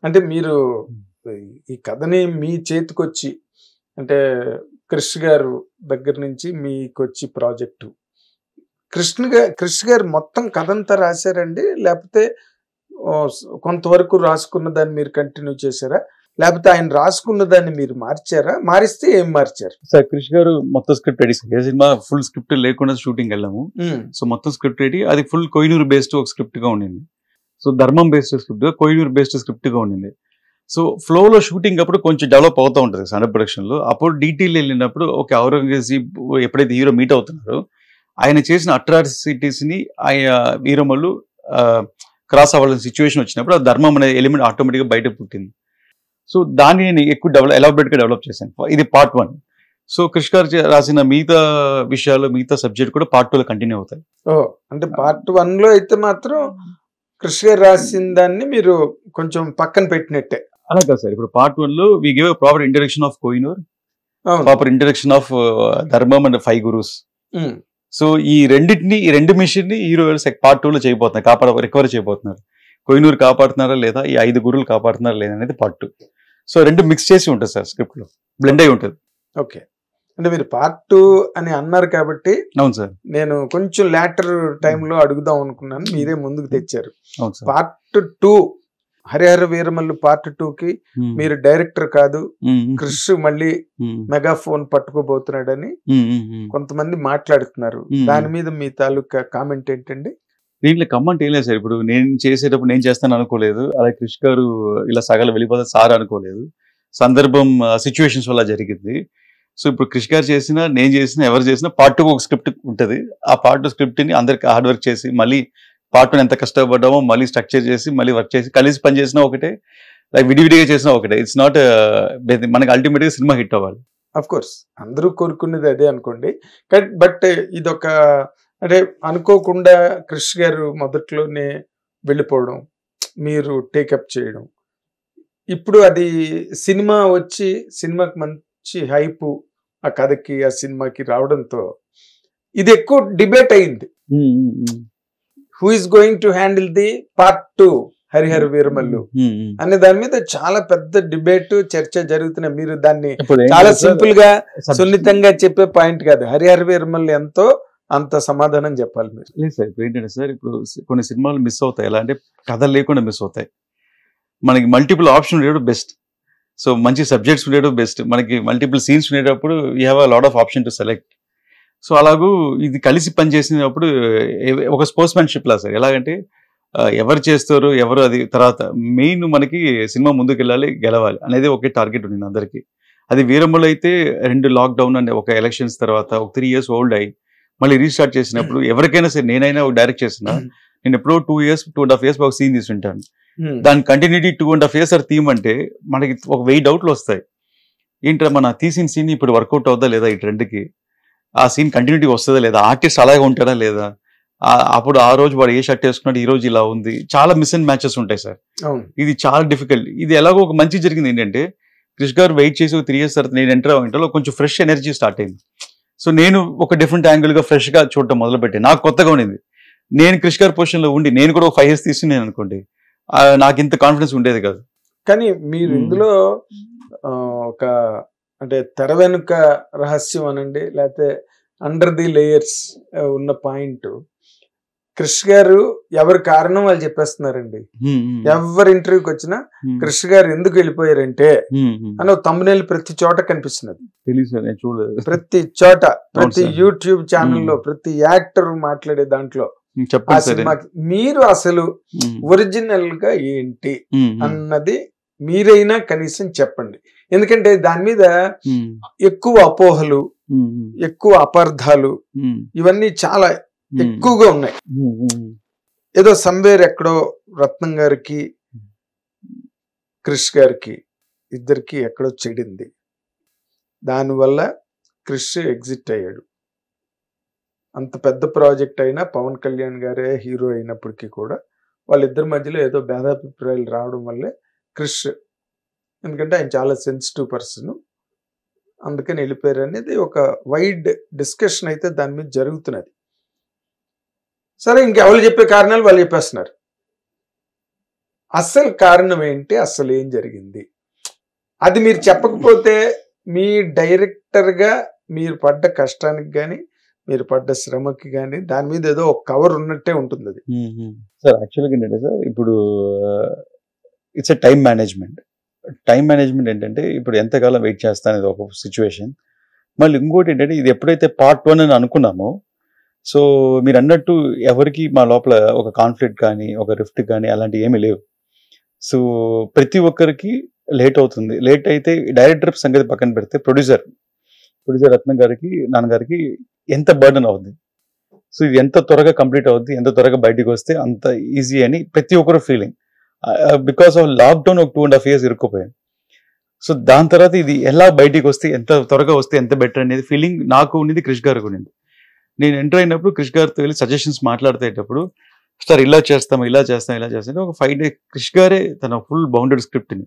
అంటే మీరు ఈ కథని మీ చేతికొచ్చి అంటే క్రిష్ గారు దగ్గర నుంచి మీకొచ్చి ప్రాజెక్టు క్రిష్ గారు మొత్తం కథంతా రాశారండి, లేకపోతే కొంతవరకు రాసుకున్న దాన్ని మీరు కంటిన్యూ చేశారా, లేకపోతే ఆయన రాసుకున్న దాన్ని మీరు మార్చారా, మారిస్తే ఏం మార్చారు? సార్ క్రిష్ గారు మొత్తం స్క్రిప్ట్ రెడీ సార్. ఏ సినిమా ఫుల్ స్క్రిప్ట్ లేకుండా షూటింగ్ వెళ్ళాము. సో మొత్తం స్క్రిప్ట్ రెడీ, అది ఫుల్ కోహినూర్ బేస్డ్ ఒక స్క్రిప్ట్ గా ఉండింది. సో ధర్మం బేస్డ్ స్క్రిప్ట్ గా, కోహినూర్ బేస్డ్ స్క్రిప్ట్ గా ఉండింది. సో ఫ్లోలో షూటింగ్ అప్పుడు కొంచెం డెవలప్ అవుతూ ఉంటుంది సన్న ప్రొడక్షన్ లో. అప్పుడు డీటెయిల్ వెళ్ళినప్పుడు ఒక ఔరంగజేబ్ ఎప్పుడైతే హీరో మీట్ అవుతున్నారో ఆయన చేసిన అట్రాసిటీస్ ని ఆయన వీరమల్లు క్రాస్ అవ్వాల్సిన సిచ్యువేషన్ వచ్చినప్పుడు ఆ ధర్మం అనే ఎలిమెంట్ ఆటోమేటిక్ గా బయట పుట్టింది. సో దాన్ని నేను ఎక్కువ ఎలాబరేట్ గా డెవలప్ చేశాను. ఇది పార్ట్ 1. సో క్రిష్ గారు రాసిన మిగతా విషయాలు, మిగతా సబ్జెక్ట్ కూడా పార్ట్ 2 లో కంటిన్యూ అవుతాయి. అంటే పార్ట్ 1 లో అయితే మాత్రం క్రిష్ గారు రాసిన దాన్ని మీరు కొంచెం పక్కన పెట్టినట్టే. అలా కాదు సార్, ఇప్పుడు పార్ట్ 1 లో we give proper introduction of Kohinoor, proper introduction of ధర్మం అండ్ 5 గురూస్. సో ఈ రెండు మిషన్ ని హీరో పార్ట్ 2 లో చేయబోతున్నారు, రికవర్ చేయబోతున్నారు. కోహినూర్ కాపాడుతున్నారా లేదా, ఈ 5 గురువులు కాపాడుతున్నారా లేదా అనేది పార్ట్ 2. సో రెండు మిక్స్ చేసి ఉంటుంది సార్, స్క్రిప్ట్ లో బ్లెండ్ అయి ఉంటుంది. ఓకే, అంటే మీరు పార్ట్ 2 అని అన్నారు కాబట్టి అవును సార్, నేను కొంచెం లేటర్ టైంలో అడుగుదాం అనుకున్నాను, మీరే ముందుకు తెచ్చారు. అవును sir. Part 2 Harihara Veeramallu part 2 కి మీరు డైరెక్టర్ కాదు, క్రిష్ మళ్ళీ మెగాఫోన్ పట్టుకోబోతున్నాడని కొంతమంది మాట్లాడుతున్నారు. దాని మీద మీ తాలూకా కామెంట్ ఏంటండి? దీంట్లో కమెంట్ ఏం లేదు సార్. ఇప్పుడు నేను చేసేటప్పుడు నేను చేస్తాను అనుకోలేదు, అలాగే క్రిష్ గారు ఇలా సగలు వెళ్ళిపోతే సార్ అనుకోలేదు. సందర్భం సిచ్యువేషన్స్ వల్ల జరిగింది. సో ఇప్పుడు క్రిష్ గారు చేసినా, నేను చేసినా, ఎవరు చేసినా పార్ట్ 2 ఒక స్క్రిప్ట్ ఉంటుంది. ఆ పార్ట్ 2 స్క్రిప్ట్ ని అందరికి హార్డ్ వర్క్ చేసి మళ్ళీ పార్ట్ 1 ఎంత కష్టపడ్డామో మళ్ళీ స్ట్రక్చర్ చేసి మళ్ళీ వర్క్ చేసి కలిసి పని చేసినా ఒకటే, లైక్ విడివిడిగా చేసినా ఒకటే. ఇట్స్ నాట్ మనకి అల్టిమేట్ గా సినిమా హిట్ అవ్వాలి. అఫ్ కోర్స్ అందరూ కోరుకునేది అదే అనుకోండి. బట్ ఇదొక అంటే అనుకోకుండా క్రిష్ గారు మొదట్లోనే వెళ్ళిపోవడం, మీరు టేకప్ చేయడం, ఇప్పుడు అది సినిమా వచ్చి సినిమాకి మంచి హైపు ఆ కథకి ఆ సినిమాకి రావడంతో ఇది ఎక్కువ డిబేట్ అయింది. Who is going to handle the part 2 Harihara Veeramallu అనే దాని మీద చాలా పెద్ద డిబేట్ చర్చ జరుగుతున్నాయి. మీరు దాన్ని చాలా సింపుల్ గా సున్నితంగా చెప్పే పాయింట్ కాదు. హరిహర వీరమల్లు ఎంతో అంత సమాధానం చెప్పాలి మీరు. లేదు సార్, ఇప్పుడు ఏంటంటే సార్, ఇప్పుడు కొన్ని సినిమాలు మిస్ అవుతాయి. ఎలా అంటే కథ లేకుండా మిస్ అవుతాయి. మనకి మల్టిపుల్ ఆప్షన్ ఉండేటప్పుడు బెస్ట్. సో మంచి సబ్జెక్ట్స్ ఉండేటప్పుడు బెస్ట్. మనకి మల్టిపుల్ సీన్స్ ఉండేటప్పుడు you have a lot of option to select. So అలాగూ ఇది కలిసి పనిచేసినప్పుడు ఒక స్పోర్ట్స్ మ్యాన్షిప్ లా సార్. ఎలాగంటే ఎవరు చేస్తారు, ఎవరు అది తర్వాత మెయిన్ మనకి సినిమా ముందుకు వెళ్ళాలి, గెలవాలి అనేది ఒకే టార్గెట్ ఉంది అందరికీ. అది వీరమ్మలో అయితే 2 లాక్డౌన్ అంటే ఒక ఎలక్షన్స్ తర్వాత ఒక 3 years ఓల్డ్ అయ్యి మళ్ళీ రీస్టార్ట్ చేసినప్పుడు ఎవరికైనా సరే, నేనైనా డైరెక్ట్ చేసిన నేను ఎప్పుడో 2.5 years ఒక సీన్ తీసుకుంటాను. దాని కంటిన్యూటీ 2.5 years థీమ్ అంటే మనకి ఒక 1000 డౌట్లు వస్తాయి. ఏంటంటే మన తీసిన సీన్ ఇప్పుడు వర్కౌట్ అవుదా లేదా, ఈ ట్రెండ్కి ఆ సీన్ కంటిన్యూటీ వస్తుందా లేదా, ఆర్టిస్ట్ అలాగే ఉంటాడా లేదా, అప్పుడు ఆ రోజు వాడు ఏ షర్ట్ వేసుకున్నాడు, ఈ రోజు ఇలా ఉంది, చాలా మిస్ అండ్ మ్యాచెస్ ఉంటాయి సార్. ఇది చాలా డిఫికల్ట్. ఇది ఎలాగో ఒక మంచి జరిగింది ఏంటంటే క్రిష్ గారు వెయిట్ చేసి 3 years తర్వాత నేను ఎంటర్ అవ్వడంలో కొంచెం ఫ్రెష్ ఎనర్జీ స్టార్ట్ అయింది. సో నేను ఒక డిఫరెంట్ యాంగిల్ గా ఫ్రెష్ గా చూడటం మొదలుపెట్టాను. నాకు కొత్తగా ఉండింది. నేను క్రిష్ గారి పొజిషన్ లో ఉండి నేను కూడా ఒక 5 years తీసుకున్నాను అనుకోండి, నాకు ఇంత కాన్ఫిడెన్స్ ఉండేది కాదు. కానీ మీరు ఇందులో ఒక అంటే తెర వెనుక రహస్యం అనండి, లేకపోతే అండర్ ది లేయర్స్ ఉన్న పాయింట్, క్రిష్ గారు ఎవరి కారణం వాళ్ళు చెప్పేస్తున్నారండి. ఎవరి ఇంటర్వ్యూకి వచ్చినా క్రిష్ గారు ఎందుకు వెళ్ళిపోయారంటే అని ఒక thumbnail ప్రతి చోట కనిపిస్తున్నది. ప్రతి చోట, ప్రతి యూట్యూబ్ ఛానల్లో, ప్రతి యాక్టర్ మాట్లాడే దాంట్లో ఆ సినిమాకి మీరు అసలు ఒరిజినల్ గా ఏంటి అన్నది మీరైనా కనీసం చెప్పండి. ఎందుకంటే దాని మీద ఎక్కువ అపోహలు, ఎక్కువ అపార్థాలు ఇవన్నీ చాలా ఎక్కువగా ఉన్నాయి. ఏదో సంవేర్ ఎక్కడో రత్నం గారికి క్రిష్ గారికి ఇద్దరికి ఎక్కడో చెడింది, దానివల్ల క్రిష్ ఎగ్జిట్ అయ్యాడు. అంత పెద్ద ప్రాజెక్ట్ అయినా పవన్ కళ్యాణ్ గారే హీరో అయినప్పటికీ కూడా వాళ్ళిద్దరి మధ్యలో ఏదో భేదాభిప్రాయాలు రావడం వల్లే క్రిష్, ఎందుకంటే ఆయన చాలా సెన్సిటివ్ పర్సన్, అందుకని వెళ్ళిపోయారు అనేది ఒక వైడ్ డిస్కషన్ అయితే దాని మీద జరుగుతున్నది. సరే, ఇంకెవరు చెప్పే కారణాలు వాళ్ళు చెప్పేస్తున్నారు. అసలు కారణం ఏంటి, అసలు ఏం జరిగింది? అది మీరు చెప్పకపోతే మీ డైరెక్టర్గా మీరు పడ్డ కష్టానికి కానీ మీరు పడ్డ శ్రమకి కానీ దాని మీద ఏదో ఒక కవర్ ఉన్నట్టే ఉంటుంది అది. సార్ యాక్చువల్గా ఏంటంటే సార్ ఇప్పుడు it's a time management. Time management ఏంటంటే ఇప్పుడు ఎంతకాలం వెయిట్ చేస్తాను అనేది ఒక సిచ్యువేషన్. మళ్ళీ ఇంకోటి ఏంటంటే ఇది ఎప్పుడైతే పార్ట్ 1 అని అనుకున్నామో, సో మీరు అన్నట్టు ఎవరికి మా లోపల ఒక కాన్ఫ్లిక్ట్ కానీ ఒక రిఫ్ట్ కానీ అలాంటివి ఏమీ లేవు. సో ప్రతి ఒక్కరికి లేట్ అవుతుంది. లేట్ అయితే డైరెక్టర్ సంగతి పక్కన పెడితే ప్రొడ్యూసర్ రత్నం గారికి నాన్నగారికి ఎంత బర్డన్ అవుద్ది. సో ఇది ఎంత త్వరగా కంప్లీట్ అవుద్ది, ఎంత త్వరగా బయటికి వస్తే అంత ఈజీ అని ప్రతి ఒక్కరు ఫీలింగ్. బికాస్ ఆఫ్ లాక్డౌన్ ఒక 2.5 years ఇరుక్కుపోయాం. సో దాని తర్వాత ఇది ఎలా బయటికి వస్తే ఎంత త్వరగా వస్తే ఎంత బెటర్ అనేది ఫీలింగ్ నాకు ఉన్నది, క్రిష్ గారికి ఉన్నది. నేను ఎంటర్ అయినప్పుడు క్రిష్ గారితో వెళ్ళి సజెషన్స్ మాట్లాడేటప్పుడు సార్ ఇలా చేస్తాం ఒక 5 days క్రిష్ గారే తన ఫుల్ బౌండెడ్ స్క్రిప్ట్ని,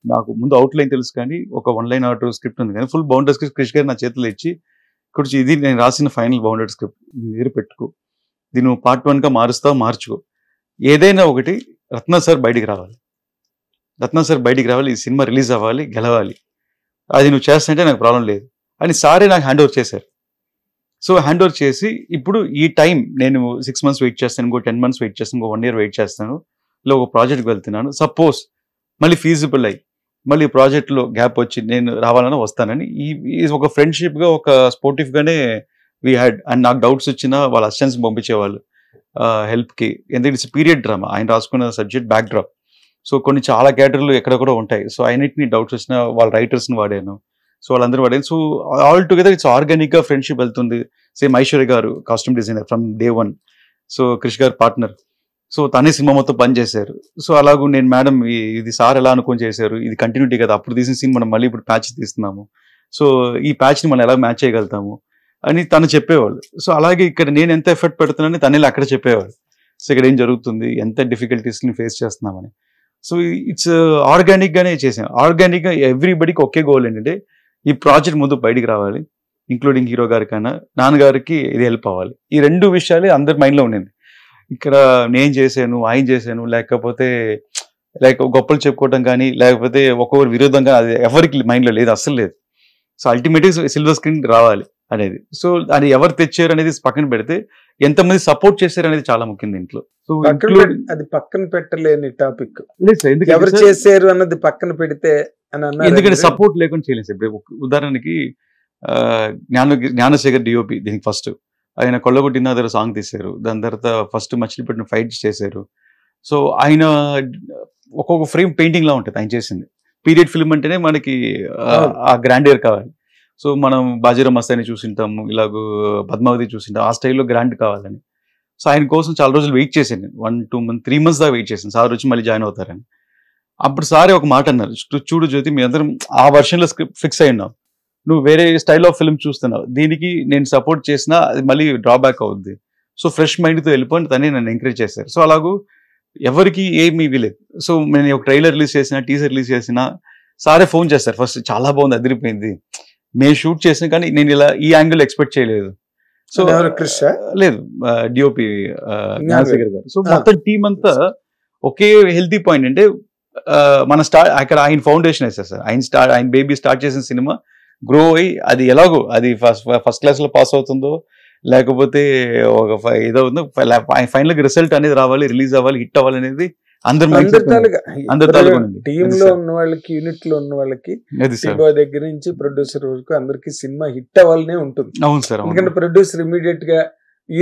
నాకు ముందు అవుట్లైన్ తెలుసు కానీ ఒక 1 line or 2 స్క్రిప్ట్ ఉంది కానీ ఫుల్ బౌండెడ్ స్క్రిప్ట్ క్రిష్ గారు నా చేతిలో ఇచ్చి కూర్చి ఇది నేను రాసిన ఫైనల్ బౌండెడ్ స్క్రిప్ట్, ఇది పెట్టుకో, దీన్ని నువ్వు పార్ట్ 1గా మారుస్తావు, మార్చుకో, ఏదైనా ఒకటి రత్న సార్ బయటికి రావాలి, ఈ సినిమా రిలీజ్ అవ్వాలి, గెలవాలి, అది నువ్వు చేస్తుంటే నాకు ప్రాబ్లం లేదు అని సారే నాకు హ్యాండ్ ఓవర్ చేశారు. సో హ్యాండ్ ఓవర్ చేసి ఇప్పుడు ఈ టైం నేను 6 months వెయిట్ చేస్తాను, ఇంకో 10 months వెయిట్ చేస్తాను, ఇంకో 1 year వెయిట్ చేస్తాను, ఇలా ఒక ప్రాజెక్ట్కి వెళ్తున్నాను. సపోజ్ మళ్ళీ ఫీజిబుల్ అయ్యి మళ్ళీ ప్రాజెక్ట్లో గ్యాప్ వచ్చి నేను రావాలని వస్తానని ఈ ఒక ఫ్రెండ్షిప్గా ఒక స్పోర్టివ్గానే వీ హ్యాడ్. అండ్ నాకు డౌట్స్ వచ్చినా వాళ్ళ అసిస్టెంట్స్ పంపించేవాళ్ళు హెల్ప్కి. ఎందుకంటే ఇట్స్ పీరియడ్ డ్రామా, ఆయన రాసుకున్న సబ్జెక్ట్ బ్యాక్ డ్రాప్. సో కొన్ని చాలా క్యాటర్లు ఎక్కడ కూడా ఉంటాయి. సో ఆయన్నిటిని డౌట్స్ వచ్చినా వాళ్ళ రైటర్స్ని వాడాను, సో వాళ్ళందరూ వాడాను. సో ఆల్ టుగెదర్ ఇట్స్ ఆర్గానిక్గా ఫ్రెండ్షిప్ వెళ్తుంది. Same Aishwarya garu costume designer from day 1, so Krish garu partner, so తనే సినిమా మొత్తం పనిచేశారు. సో అలాగూ నేను మేడం ఇది సార్ ఎలా అనుకొని చేశారు, ఇది కంటిన్యూటీ కదా, అప్పుడు తీసిన సీన్ మనం మళ్ళీ ఇప్పుడు ప్యాచ్ తీస్తున్నాము, సో ఈ ప్యాచ్ని మనం ఎలా మ్యాచ్ చేయగలుగుతాము అని తను చెప్పేవాళ్ళు. సో అలాగే ఇక్కడ నేను ఎంత ఎఫర్ట్ పెడుతున్నానని తనే అక్కడ చెప్పేవాళ్ళు. సో ఇక్కడ ఏం జరుగుతుంది, ఎంత డిఫికల్టీస్ని ఫేస్ చేస్తున్నామని. సో ఇట్స్ ఆర్గానిక్గానే చేసాం. ఆర్గానిక్గా ఎవ్రీబడికి ఒకే గోల్ ఏంటంటే ఈ ప్రాజెక్ట్ ముందు బయటికి రావాలి, ఇంక్లూడింగ్ హీరో గారికైనా నాన్నగారికి ఇది హెల్ప్ అవ్వాలి. ఈ 2 విషయాలే అందరి మైండ్లో ఉండింది. ఇక్కడ నేను చేశాను, ఆయన చేశాను, లేకపోతే గొప్పలు చెప్పుకోవటం కానీ లేకపోతే ఒక్కొక్కరు విరోధంగా అది ఎవరికి మైండ్లో లేదు, అస్సలు లేదు. సో అల్టిమేట్గా సిల్వర్ స్క్రీన్ రావాలి అనేది. సో అది ఎవరు తెచ్చారు అనేది పక్కన పెడితే ఎంతమంది సపోర్ట్ చేశారు అనేది చాలా ముఖ్యం దీంట్లో. సో అది పక్కన పెట్టలేని టాపిక్, ఎవరు చేశారు అన్నది పక్కన పెడితే అని అన్నారు. ఎందుకంటే సపోర్ట్ లేకుండా చేయలేదు. ఇప్పుడు ఉదాహరణకి జ్ఞానశేఖర్ డిఓపి దీనికి ఫస్ట్ ఆయన కొల్లగొట్టిన దగ్గర సాంగ్ తీశారు, దాని తర్వాత ఫస్ట్ మచిలీపట్నం ఫైట్స్ చేశారు. సో ఆయన ఒక్కొక్క ఫ్రేమ్ పెయింటింగ్ లా ఉంటుంది ఆయన చేసింది. పీరియడ్ ఫిల్మ్ అంటేనే మనకి ఆ గ్రాండియర్ కావాలి. సో మనం బాజీరావ్ మస్తాని చూసింటాము, ఇలాగూ పద్మావతి చూసింటాం, ఆ స్టైల్లో గ్రాండ్ కావాలని. సో ఆయన కోసం చాలా రోజులు వెయిట్ చేశాను, 1, 2 months 3 months దాకా వెయిట్ చేశాను, సార్ వచ్చి మళ్ళీ జాయిన్ అవుతారని. అప్పుడు సారే ఒక మాట అన్నారు, చూడు జ్యోతి, మీ అందరం ఆ వర్షన్లో స్క్రిప్ట్ ఫిక్స్ అయి ఉన్నాం, నువ్వు వేరే స్టైల్ ఆఫ్ ఫిల్మ్ చూస్తున్నావు, దీనికి నేను సపోర్ట్ చేసినా అది మళ్ళీ డ్రాబ్యాక్ అవుద్ది, సో ఫ్రెష్ మైండ్తో వెళ్ళిపోయి తనే నన్ను ఎంకరేజ్ చేశారు. సో అలాగూ ఎవరికి ఏమీ ఇవ్వలేదు. సో నేను ఒక ట్రైలర్ రిలీజ్ చేసినా, టీజర్ రిలీజ్ చేసినా సారే ఫోన్ చేస్తారు ఫస్ట్, చాలా బాగుంది, అదిరిపోయింది, మేము షూట్ చేసినా కానీ నేను ఇలా ఈ యాంగిల్ ఎక్స్పెక్ట్ చేయలేదు. సో లేదు డిఓపి జ్ఞానశేఖర్ గారు. సో మొత్తం టీం అంతా ఒకే హెల్తీ పాయింట్ అంటే మన అక్కడ ఆయన ఫౌండేషన్ వేస్తారు సార్. ఆయన బేబీ స్టార్ట్ చేసిన సినిమా గ్రో అయ్యి అది ఎలాగో అది ఫస్ట్ క్లాస్ లో పాస్ అవుతుందో లేకపోతే ఒక ఏదో ఉందో ఫైనల్ రిజల్ట్ అనేది రావాలి, రిలీజ్ అవ్వాలి, హిట్ అవ్వాలి అనేది టీమ్ లో ఉన్న వాళ్ళకి, యూనిట్ లో ఉన్న వాళ్ళకి, దగ్గర నుంచి ప్రొడ్యూసర్ వరకు అందరికి సినిమా హిట్ అవ్వాలనే ఉంటుంది. అవును సార్. ఎందుకంటే ప్రొడ్యూసర్ ఇమీడియట్ గా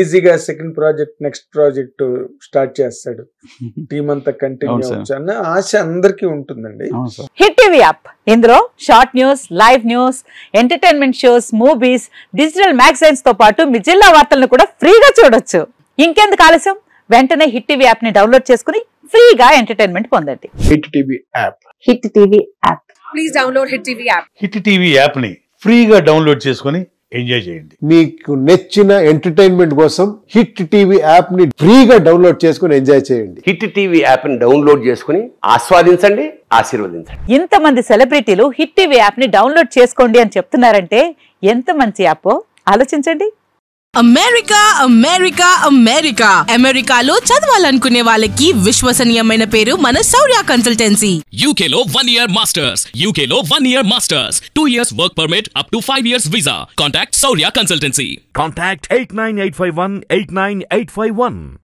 ఈజీగా second project, next project start చేస్తాడు, టీం అంతా కంటిన్యూ అవ్వచ్చు అన్న ఆశ అందరికీ ఉంటుందండి. హిట్ టీవీ యాప్, ఇందులో short news, live news, entertainment shows, movies, digital magazines తో పాటు మీ జిల్లా వార్తలను కూడా ఫ్రీగా చూడొచ్చు. ఇంకెందుకు ఆలస్యం, వెంటనే హిట్ టీవీ యాప్ ని డౌన్లోడ్ చేసుకుని ఫ్రీగా ఎంటర్టైన్మెంట్ పొందండి. Hit TV app, hit TV app, please download hit TV app. Hit TV app ని ఫ్రీగా డౌన్లోడ్ చేసుకుని ఎంజాయ్ చేయండి. మీకు నచ్చిన ఎంటర్టైన్మెంట్ కోసం హిట్ టీవీ యాప్ ని ఫ్రీగా డౌన్లోడ్ చేసుకుని ఎంజాయ్ చేయండి. హిట్ టీవీ యాప్ ని డౌన్లోడ్ చేసుకుని ఆస్వాదించండి, ఆశీర్వదించండి. ఇంతమంది సెలబ్రిటీలు హిట్ టీవీ యాప్ ని డౌన్లోడ్ చేసుకోండి అని చెప్తున్నారంటే ఎంత మంచి యాప్ ఆలోచించండి. అమెరికా అమెరికా అమెరికా అమెరికాలో చదవాలనుకునే వాళ్ళకి విశ్వసనీయమైన పేరు మన శౌర్య కన్సల్టెన్సీ. UK లో 1 year masters, UK లో 1 year masters, 2 years work permit up to 5 years visa. Contact Saurya Consultancy. Contact 89851 89851.